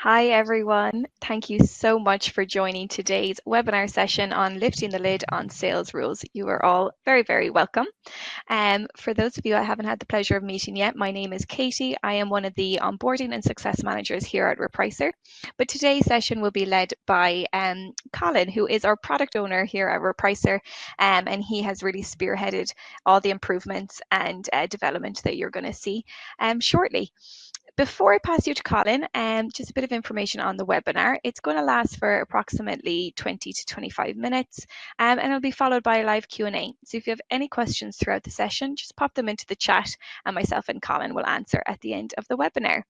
Hi everyone. Thank you so much for joining today's webinar session on lifting the lid on sales rules. You are all very welcome. For those of you I haven't had the pleasure of meeting yet, my name is Katie. I am one of the onboarding and success managers here at Repricer. But today's session will be led by Colin, who is our product owner here at Repricer, and he has really spearheaded all the improvements and development that you're going to see shortly. Before I pass you to Colin, just a bit of information on the webinar. It's going to last for approximately 20 to 25 minutes, and it'll be followed by a live Q&A. So if you have any questions throughout the session, just pop them into the chat, and myself and Colin will answer at the end of the webinar.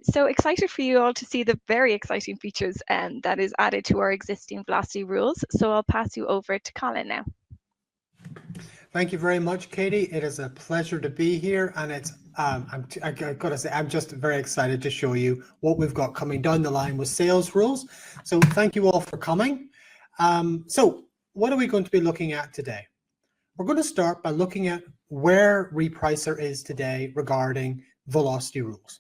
So excited for you all to see the very exciting features that is added to our existing velocity rules. So I'll pass you over to Colin now. Thank you very much, Katie. It is a pleasure to be here, and it's I've got to say I'm just very excited to show you what we've got coming down the line with sales rules. So thank you all for coming. So what are we going to be looking at today? We're going to start by looking at where Repricer is today regarding velocity rules.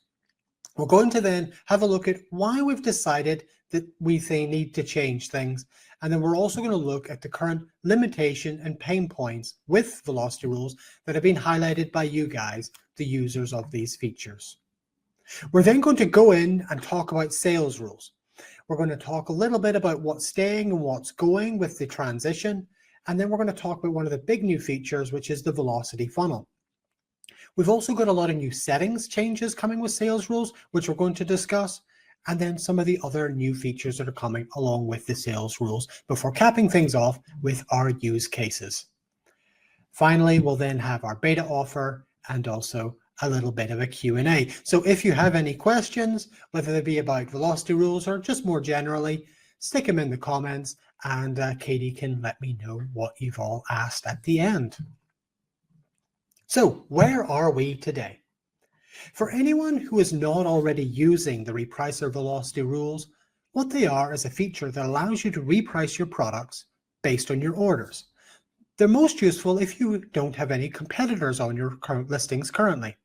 We're going to then have a look at why we've decided that we need to change things. And then we're also going to look at the current limitation and pain points with velocity rules that have been highlighted by you guys, the users of these features. We're then going to go in and talk about sales rules. We're going to talk a little bit about what's staying and what's going with the transition. And then we're going to talk about one of the big new features, which is the velocity funnel. We've also got a lot of new settings changes coming with sales rules, which we're going to discuss, and then some of the other new features that are coming along with the sales rules before capping things off with our use cases. Finally, we'll then have our beta offer and also a little bit of a Q&A. So if you have any questions, whether they be about velocity rules or just more generally, stick them in the comments and Katie can let me know what you've all asked at the end. So where are we today? For anyone who is not already using the Repricer velocity rules, what they are is a feature that allows you to reprice your products based on your orders. They're most useful if you don't have any competitors on your current listings currently.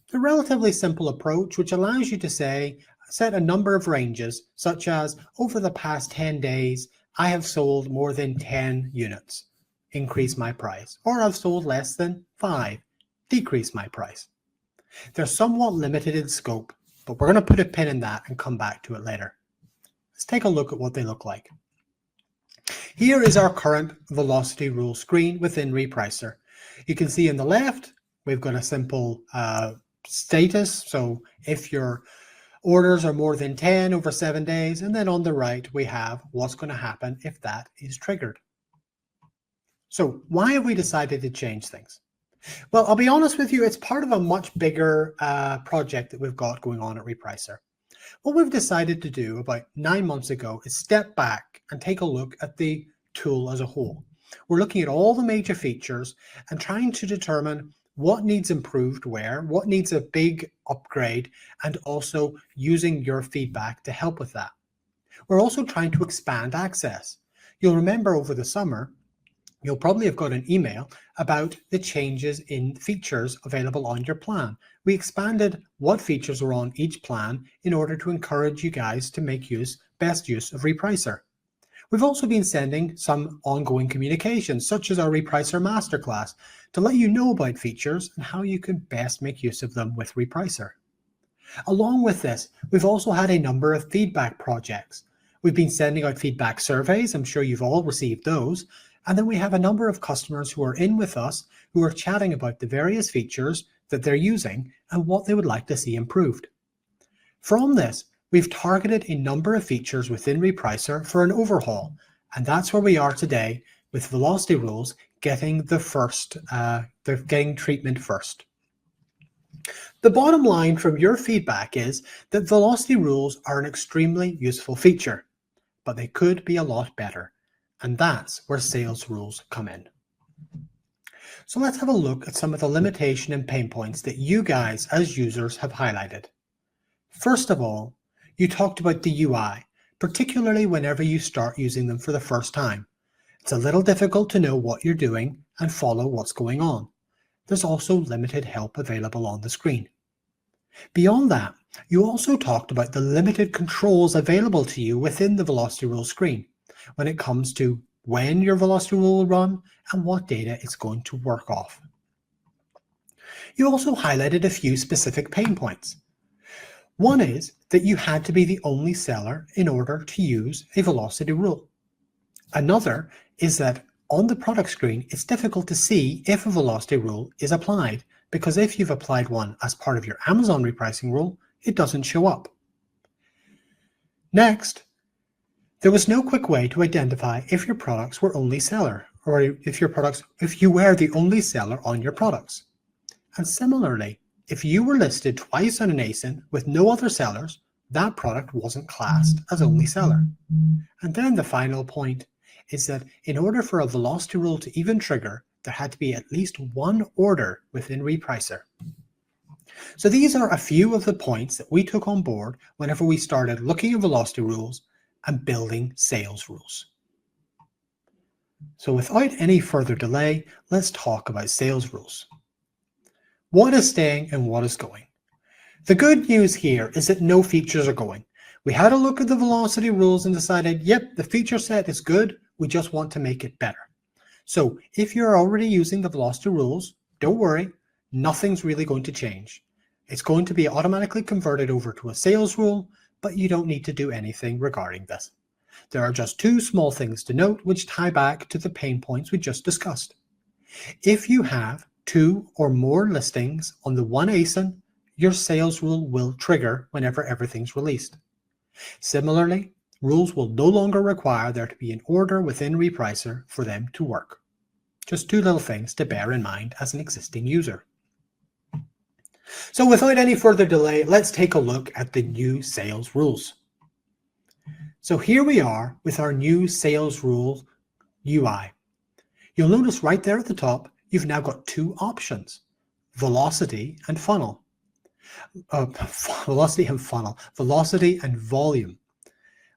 They're a relatively simple approach which allows you to set a number of ranges, such as over the past 10 days, I have sold more than 10 units. Increase my price, or I've sold less than 5, decrease my price. They're somewhat limited in scope, but we're going to put a pin in that and come back to it later. Let's take a look at what they look like. Here is our current velocity rule screen within Repricer. You can see on the left, we've got a simple status. So if your orders are more than 10 over 7 days, and then on the right, we have what's going to happen if that is triggered. So why have we decided to change things? Well, I'll be honest with you, it's part of a much bigger project that we've got going on at Repricer. What we've decided to do about 9 months ago is step back and take a look at the tool as a whole. We're looking at all the major features and trying to determine what needs improved where, what needs a big upgrade, and also using your feedback to help with that. We're also trying to expand access. You'll remember over the summer, you'll probably have got an email about the changes in features available on your plan. We expanded what features were on each plan in order to encourage you guys to make best use of Repricer. We've also been sending some ongoing communications, such as our Repricer Masterclass, to let you know about features and how you can best make use of them with Repricer. Along with this, we've also had a number of feedback projects. We've been sending out feedback surveys. I'm sure you've all received those. And then we have a number of customers who are in with us who are chatting about the various features that they're using and what they would like to see improved. From this, we've targeted a number of features within Repricer for an overhaul, and that's where we are today with velocity rules getting getting treatment first. The bottom line from your feedback is that velocity rules are an extremely useful feature, but they could be a lot better. And that's where sales rules come in. So let's have a look at some of the limitation and pain points that you guys as users have highlighted. First of all, you talked about the UI, particularly whenever you start using them for the first time. It's a little difficult to know what you're doing and follow what's going on. There's also limited help available on the screen. Beyond that, You also talked about the limited controls available to you within the velocity rule screen when it comes to when your velocity rule will run and what data it's going to work off. You also highlighted a few specific pain points. One is that you had to be the only seller in order to use a velocity rule. Another is that on the product screen, it's difficult to see if a velocity rule is applied, because if you've applied one as part of your Amazon repricing rule, it doesn't show up. Next, there was no quick way to identify if your products were only seller, or if you were the only seller on your products. And similarly, if you were listed twice on an ASIN with no other sellers, that product wasn't classed as only seller. And then the final point is that in order for a velocity rule to even trigger, there had to be at least one order within Repricer. So these are a few of the points that we took on board whenever we started looking at velocity rules and building sales rules. So without any further delay, let's talk about sales rules. What is staying and what is going? The good news here is that no features are going. We had a look at the velocity rules and decided, yep, the feature set is good, we just want to make it better. So if you're already using the velocity rules, don't worry, nothing's really going to change. It's going to be automatically converted over to a sales rule, but you don't need to do anything regarding this. There are just two small things to note which tie back to the pain points we just discussed. If you have 2 or more listings on the one ASIN, your sales rule will trigger whenever everything's released. Similarly, rules will no longer require there to be an order within Repricer for them to work. Just two little things to bear in mind as an existing user. So without any further delay, let's take a look at the new sales rules. So here we are with our new sales rule UI. You'll notice right there at the top, you've now got two options, velocity and funnel. Velocity and volume.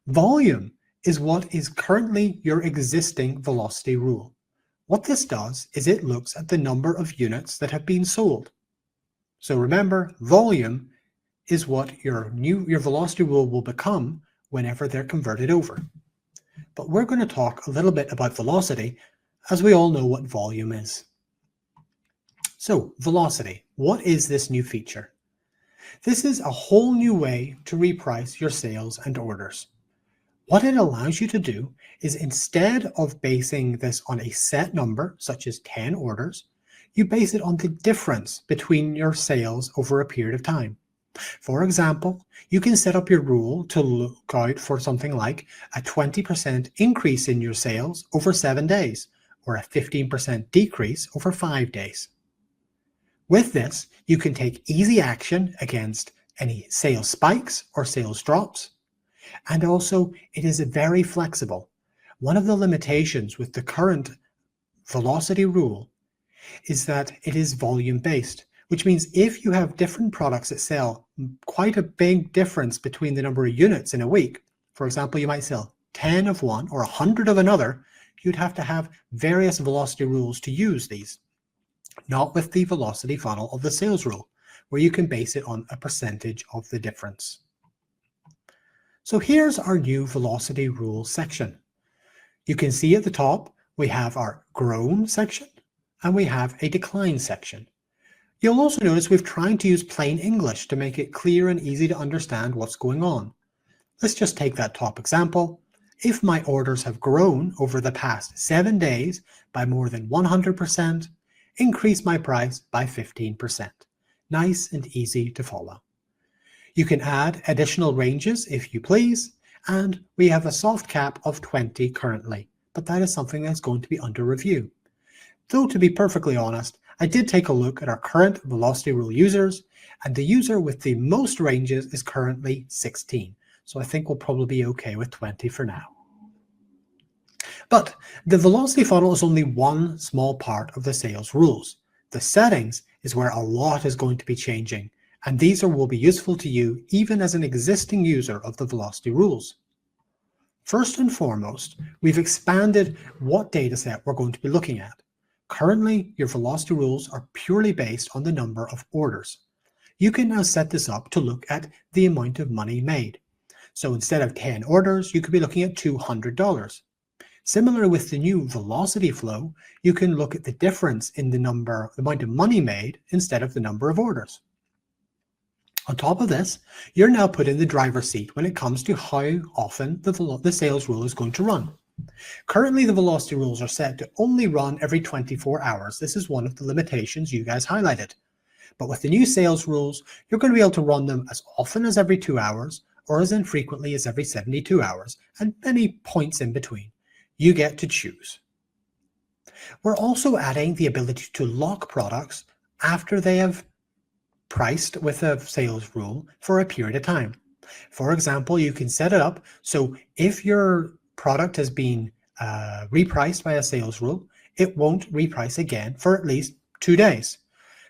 Volume is what is currently your existing velocity rule. What this does is it looks at the number of units that have been sold. So remember, volume is what your velocity rule will become whenever they're converted over. But we're going to talk a little bit about velocity, as we all know what volume is. So velocity, what is this new feature? This is a whole new way to reprice your sales and orders. What it allows you to do is, instead of basing this on a set number, such as 10 orders, you base it on the difference between your sales over a period of time. For example, you can set up your rule to look out for something like a 20% increase in your sales over 7 days, or a 15% decrease over 5 days. With this, you can take easy action against any sales spikes or sales drops. And also, it is very flexible. One of the limitations with the current velocity rule is that it is volume-based, which means if you have different products that sell quite a big difference between the number of units in a week, for example, you might sell 10 of one or 100 of another, you'd have to have various velocity rules to use these. Not with the velocity funnel of the sales rule, where you can base it on a percentage of the difference. So here's our new velocity rule section. You can see at the top, we have our grown section and we have a decline section. You'll also notice we've tried to use plain English to make it clear and easy to understand what's going on. Let's just take that top example. If my orders have grown over the past 7 days by more than 100%, increase my price by 15%. Nice and easy to follow. You can add additional ranges if you please, and we have a soft cap of 20 currently, but that is something that's going to be under review. Though to be perfectly honest, I did take a look at our current velocity rule users, and the user with the most ranges is currently 16. So I think we'll probably be okay with 20 for now. But the velocity funnel is only one small part of the sales rules. The settings is where a lot is going to be changing, and these will be useful to you even as an existing user of the velocity rules. First and foremost, we've expanded what dataset we're going to be looking at. Currently, your velocity rules are purely based on the number of orders. you can now set this up to look at the amount of money made. So instead of 10 orders, you could be looking at $200. Similar with the new velocity flow, you can look at the difference in the amount of money made instead of the number of orders. On top of this, you're now put in the driver's seat when it comes to how often the sales rule is going to run. Currently, the velocity rules are set to only run every 24 hours. This is one of the limitations you guys highlighted. But with the new sales rules, you're going to be able to run them as often as every 2 hours or as infrequently as every 72 hours and many points in between. You get to choose. We're also adding the ability to lock products after they have priced with a sales rule for a period of time. For example, you can set it up so if your product has been repriced by a sales rule, it won't reprice again for at least 2 days.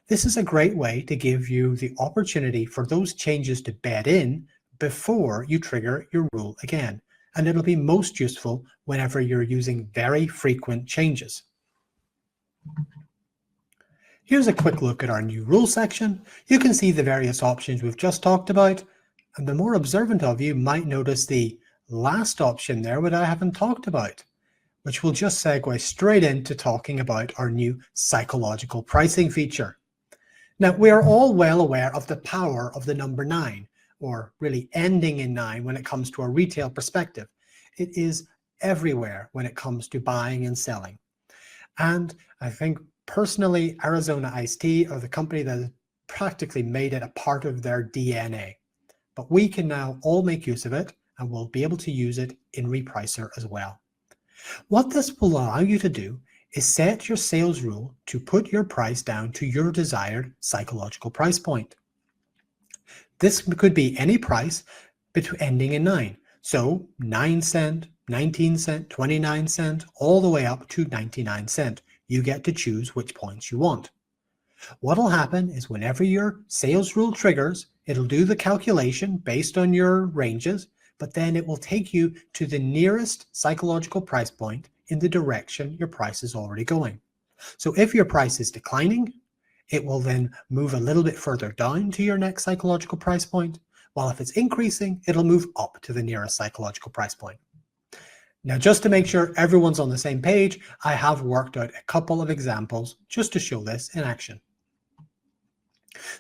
This is a great way to give you the opportunity for those changes to bed in before you trigger your rule again, and it'll be most useful whenever you're using very frequent changes. Here's a quick look at our new rule section. You can see the various options we've just talked about, and the more observant of you might notice the last option there that I haven't talked about, which will just segue straight into talking about our new psychological pricing feature. Now, we are all well aware of the power of the number 9, or really ending in 9 when it comes to a retail perspective. It is everywhere when it comes to buying and selling. And I think personally, Arizona Iced Tea are the company that has practically made it a part of their DNA. But we can now all make use of it, and we'll be able to use it in Repricer as well. What this will allow you to do is set your sales rule to put your price down to your desired psychological price point. This could be any price ending in 9. So 9 cent, 19 cent, 29 cent, all the way up to 99 cent. You get to choose which points you want. What will happen is whenever your sales rule triggers, it'll do the calculation based on your ranges, but then it will take you to the nearest psychological price point in the direction your price is already going. So if your price is declining, it will then move a little bit further down to your next psychological price point, while if it's increasing, it'll move up to the nearest psychological price point. Now, just to make sure everyone's on the same page, I have worked out a couple of examples just to show this in action.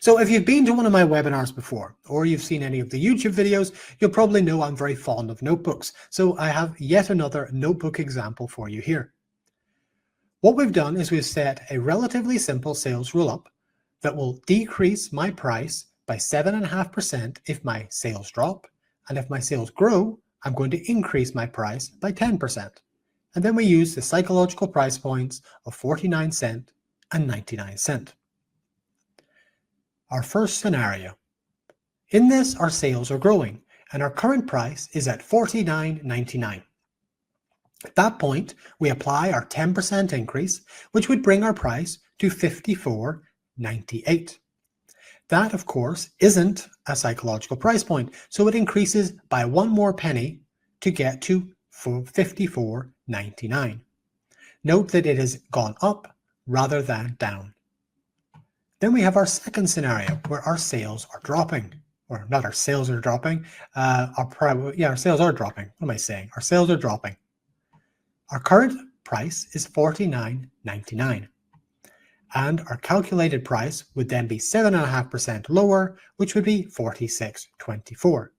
So if you've been to one of my webinars before, or you've seen any of the YouTube videos, you'll probably know I'm very fond of notebooks. So I have yet another notebook example for you here. What we've done is we've set a relatively simple sales rule up that will decrease my price by 7.5% if my sales drop, and if my sales grow, I'm going to increase my price by 10%. And then we use the psychological price points of 49 cent and 99 cent. Our first scenario. In this, our sales are growing, and our current price is at $49.99. At that point, we apply our 10% increase, which would bring our price to $54.98. That, of course, isn't a psychological price point, so it increases by 1 more penny to get to $54.99. Note that it has gone up rather than down. Then we have our second scenario where our sales are dropping, or not our sales are dropping, our sales are dropping. What am I saying? Our sales are dropping. Our current price is $49.99. And our calculated price would then be 7.5% lower, which would be $46.24.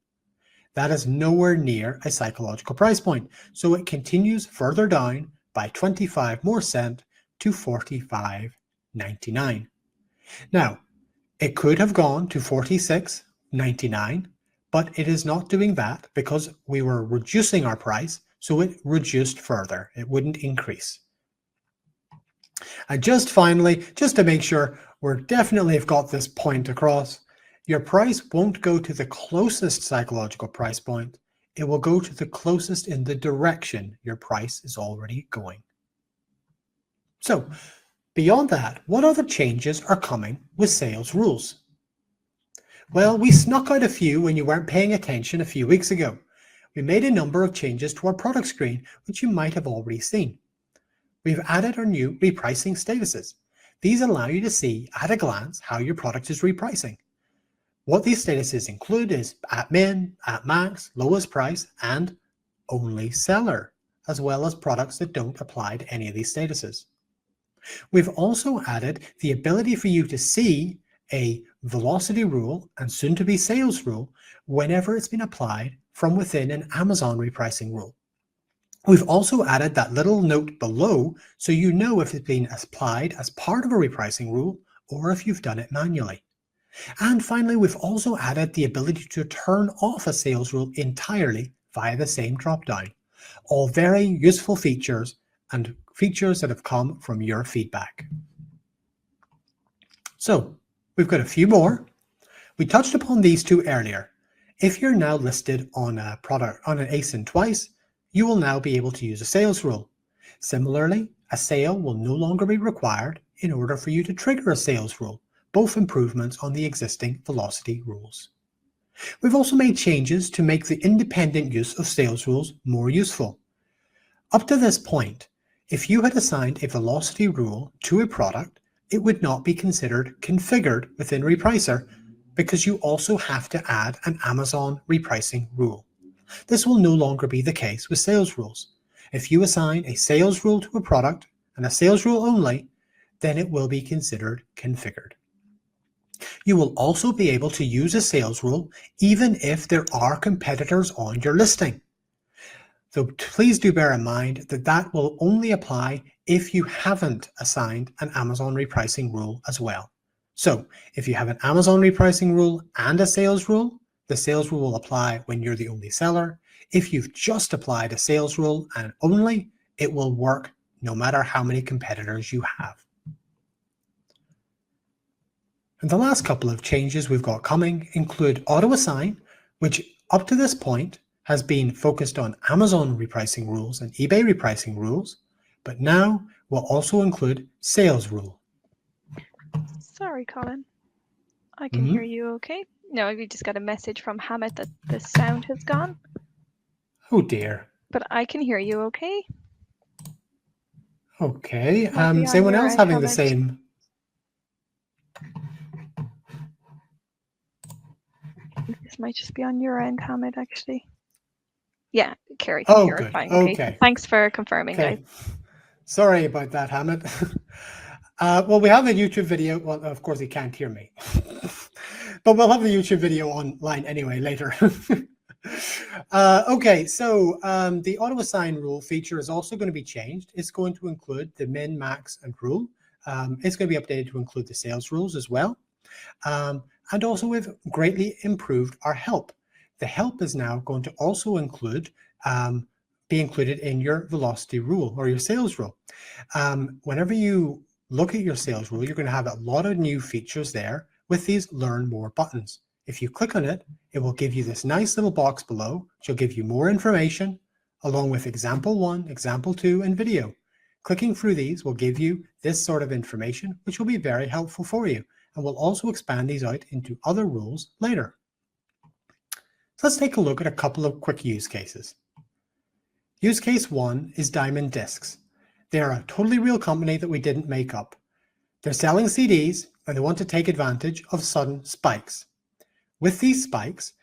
That is nowhere near a psychological price point, so it continues further down by 25 more cent to $45.99. Now, it could have gone to $46.99, but it is not doing that because we were reducing our price, so it reduced further. It wouldn't increase. And just finally, just to make sure we're definitely have got this point across, your price won't go to the closest psychological price point. It will go to the closest in the direction your price is already going. So, beyond that, what other changes are coming with sales rules? Well, we snuck out a few when you weren't paying attention a few weeks ago. We made a number of changes to our product screen, which you might have already seen. We've added our new repricing statuses. These allow you to see at a glance how your product is repricing. What these statuses include is at min, at max, lowest price, and only seller, as well as products that don't apply to any of these statuses. We've also added the ability for you to see a velocity rule and soon to be sales rule whenever it's been applied from within an Amazon repricing rule. We've also added that little note below so you know if it's been applied as part of a repricing rule or if you've done it manually. And finally, we've also added the ability to turn off a sales rule entirely via the same dropdown. All very useful features and features that have come from your feedback. So we've got a few more. We touched upon these two earlier. If you're now listed on a product on an ASIN twice, you will now be able to use a sales rule. Similarly, a sale will no longer be required in order for you to trigger a sales rule, both improvements on the existing velocity rules. We've also made changes to make the independent use of sales rules more useful. Up to this point, if you had assigned a velocity rule to a product, it would not be considered configured within Repricer because you also have to add an Amazon repricing rule. This will no longer be the case with sales rules. If you assign a sales rule to a product and a sales rule only, then it will be considered configured. You will also be able to use a sales rule even if there are competitors on your listing. So please do bear in mind that that will only apply if you haven't assigned an Amazon repricing rule as well. So if you have an Amazon repricing rule and a sales rule, the sales rule will apply when you're the only seller. If you've just applied a sales rule and only, it will work no matter how many competitors you have. And the last couple of changes we've got coming include auto assign, which up to this point has been focused on Amazon repricing rules and eBay repricing rules, but now will also include sales rule. Sorry, Colin. I can hear you okay. No, we just got a message from Hamid that the sound has gone. Oh dear. But I can hear you okay. Okay. Is anyone else having the same? This might just be on your end, Hamid, actually. Yeah, Kerry can hear it fine. Okay. Thanks for confirming, guys. Sorry about that, Hamid. Well, we have a YouTube video. Well, of course, he can't hear me. But we'll have the YouTube video online anyway later. Okay, so the auto assign rule feature is also going to be changed. It's going to include the min, max, and rule. It's going to be updated to include the sales rules as well. And also we've greatly improved our help. The help is now going to also include be included in your velocity rule or your sales rule. Whenever you look at your sales rule, you're going to have a lot of new features there with these learn more buttons. If you click on it, it will give you this nice little box below, which will give you more information along with example 1, example 2, and video. Clicking through these will give you this sort of information, which will be very helpful for you. And we'll also expand these out into other rules later. So let's take a look at a couple of quick use cases. Use case 1 is Diamond Discs. They are a totally real company that we didn't make up. They're selling CDs and they want to take advantage of sudden spikes. With these spikes,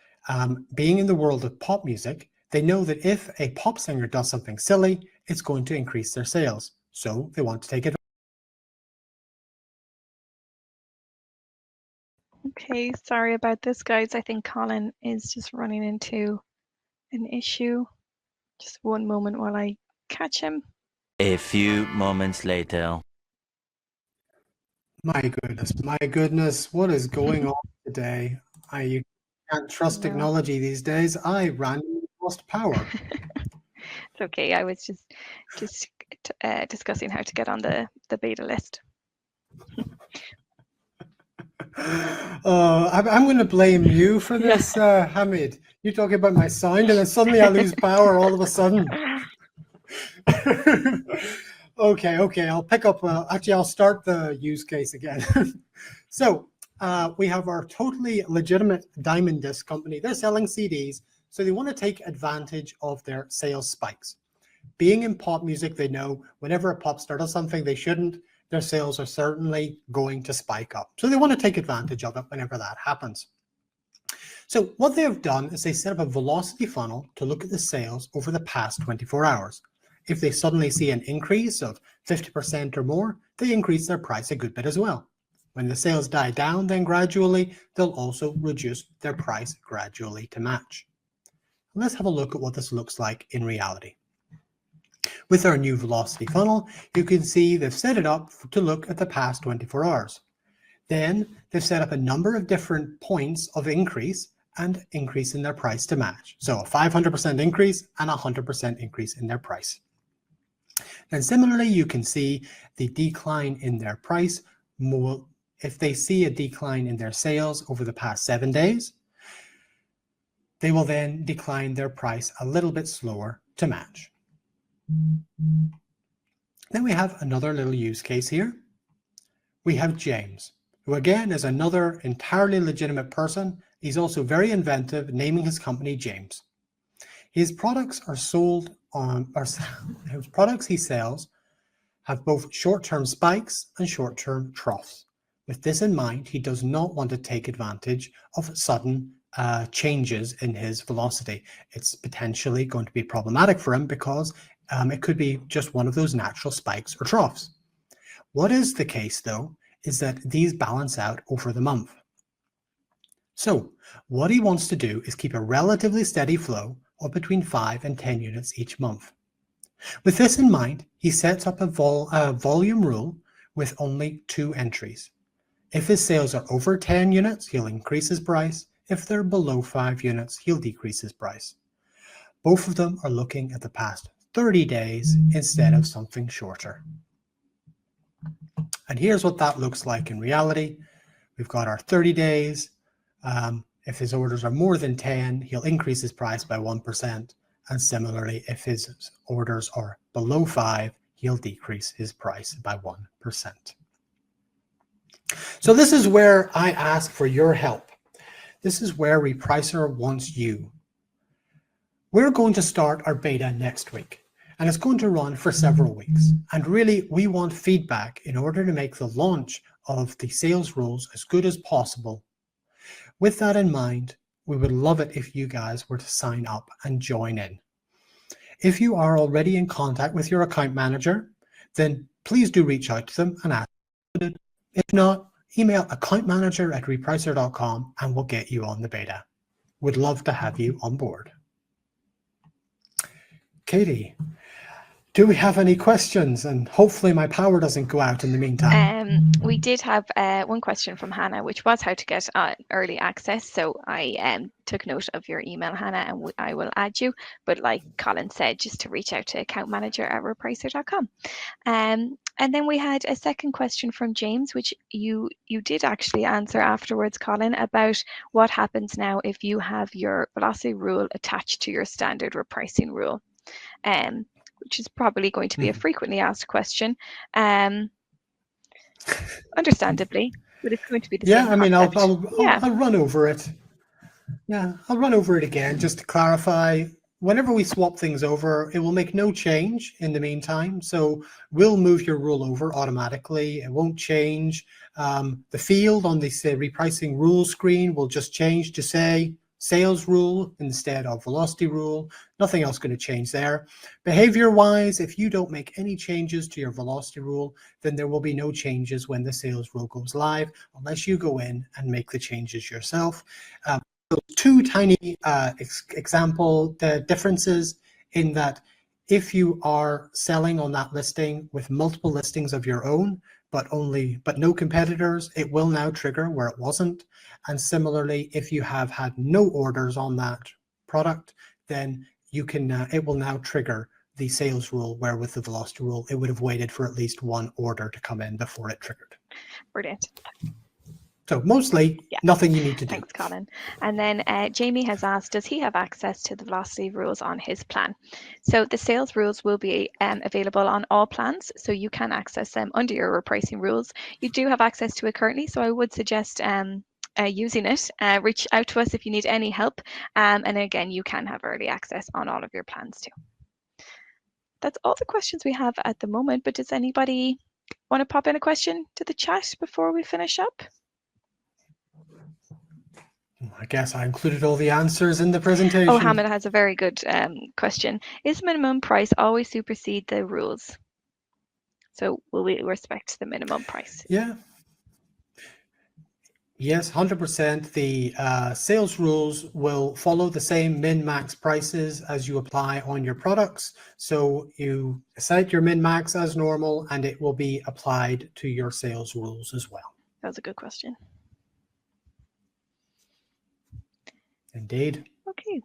being in the world of pop music, they know that if a pop singer does something silly, it's going to increase their sales. So they want to take advantage. Okay, sorry about this, guys. I think Colin is just running into an issue. Just one moment while I catch him. A few moments later. My goodness, what is going on today? You can't trust technology these days. I randomly lost power. It's okay. I was just discussing how to get on the beta list. I'm going to blame you for this, Hamid. You're talking about my sound, and then suddenly I lose power all of a sudden. Okay. I'll pick up. Actually, I'll start the use case again. So we have our totally legitimate Diamond Disc company. They're selling CDs, so they want to take advantage of their sales spikes. Being in pop music, they know whenever a pop star does something they shouldn't, their sales are certainly going to spike up. So they want to take advantage of it whenever that happens. So what they have done is they set up a velocity funnel to look at the sales over the past 24 hours. If they suddenly see an increase of 50% or more, they increase their price a good bit as well. When the sales die down, then gradually, they'll also reduce their price gradually to match. Let's have a look at what this looks like in reality. With our new velocity funnel, you can see they've set it up to look at the past 24 hours. Then they've set up a number of different points of increase and increase in their price to match. So a 500% increase and a 100% increase in their price. And similarly, you can see the decline in their price. If they see a decline in their sales over the past 7 days, they will then decline their price a little bit slower to match. Then we have another little use case here. We have James, who again is another entirely legitimate person. He's also very inventive, naming his company James. His products are sold on, his products he sells have both short-term spikes and short-term troughs. With this in mind, he does not want to take advantage of sudden changes in his velocity. It's potentially going to be problematic for him because it could be just one of those natural spikes or troughs. What is the case though, is that these balance out over the month. So what he wants to do is keep a relatively steady flow of between 5 and 10 units each month. With this in mind, he sets up a volume rule with only 2 entries. If his sales are over 10 units, he'll increase his price. If they're below 5 units, he'll decrease his price. Both of them are looking at the past 30 days instead of something shorter. And here's what that looks like in reality. We've got our 30 days. If his orders are more than 10, he'll increase his price by 1%. And similarly, if his orders are below 5, he'll decrease his price by 1%. So this is where I ask for your help. This is where Repricer wants you. We're going to start our beta next week, and it's going to run for several weeks. And really, we want feedback in order to make the launch of the sales rules as good as possible. With that in mind, we would love it if you guys were to sign up and join in. If you are already in contact with your account manager, then please do reach out to them and ask. If not, email accountmanager@repricer.com and we'll get you on the beta. Would love to have you on board. Katie, do we have any questions? And hopefully my power doesn't go out in the meantime. We did have one question from Hannah, which was how to get early access. So I took note of your email, Hannah, and I will add you. But like Colin said, just to reach out to accountmanager@repricer.com. And then we had a second question from James, which you did actually answer afterwards, Colin, about what happens now if you have your velocity rule attached to your standard repricing rule. Which is probably going to be a frequently asked question, understandably, but it's going to be the same. Yeah, I mean, I'll run over it. Yeah, I'll run over it again just to clarify. Whenever we swap things over, it will make no change in the meantime. So we'll move your rule over automatically. It won't change. The field on the repricing rule screen will just change to say sales rule instead of velocity rule. Nothing else going to change there. Behavior wise, if you don't make any changes to your velocity rule, then there will be no changes when the sales rule goes live, unless you go in and make the changes yourself. So 2 tiny example differences in that if you are selling on that listing with multiple listings of your own, but no competitors, it will now trigger where it wasn't. And similarly, if you have had no orders on that product, then you can it will now trigger the sales rule, where with the velocity rule, it would have waited for at least 1 order to come in before it triggered. Brilliant. So mostly, nothing you need to do. Thanks, Colin. And then Jamie has asked, does he have access to the velocity rules on his plan? So the sales rules will be available on all plans, so you can access them under your repricing rules. You do have access to it currently, so I would suggest using it. Reach out to us if you need any help. And again, you can have early access on all of your plans too. That's all the questions we have at the moment, but does anybody want to pop in a question to the chat before we finish up? I guess I included all the answers in the presentation. Oh, Hamid has a very good question. Is minimum price always supersede the rules? So will we respect the minimum price? Yeah. Yes, 100%. The sales rules will follow the same min-max prices as you apply on your products. So you set your min-max as normal and it will be applied to your sales rules as well. That was a good question. Indeed. Okay,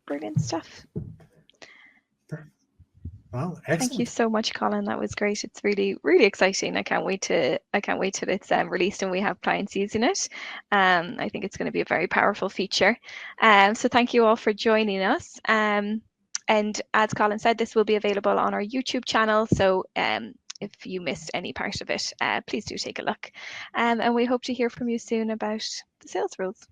brilliant stuff. Well, excellent. Thank you so much, Colin. That was great. It's really, really exciting. I can't wait till it's released and we have clients using it. I think it's going to be a very powerful feature. So thank you all for joining us. And as Colin said, this will be available on our YouTube channel. So if you missed any part of it, please do take a look. And we hope to hear from you soon about the sales rules.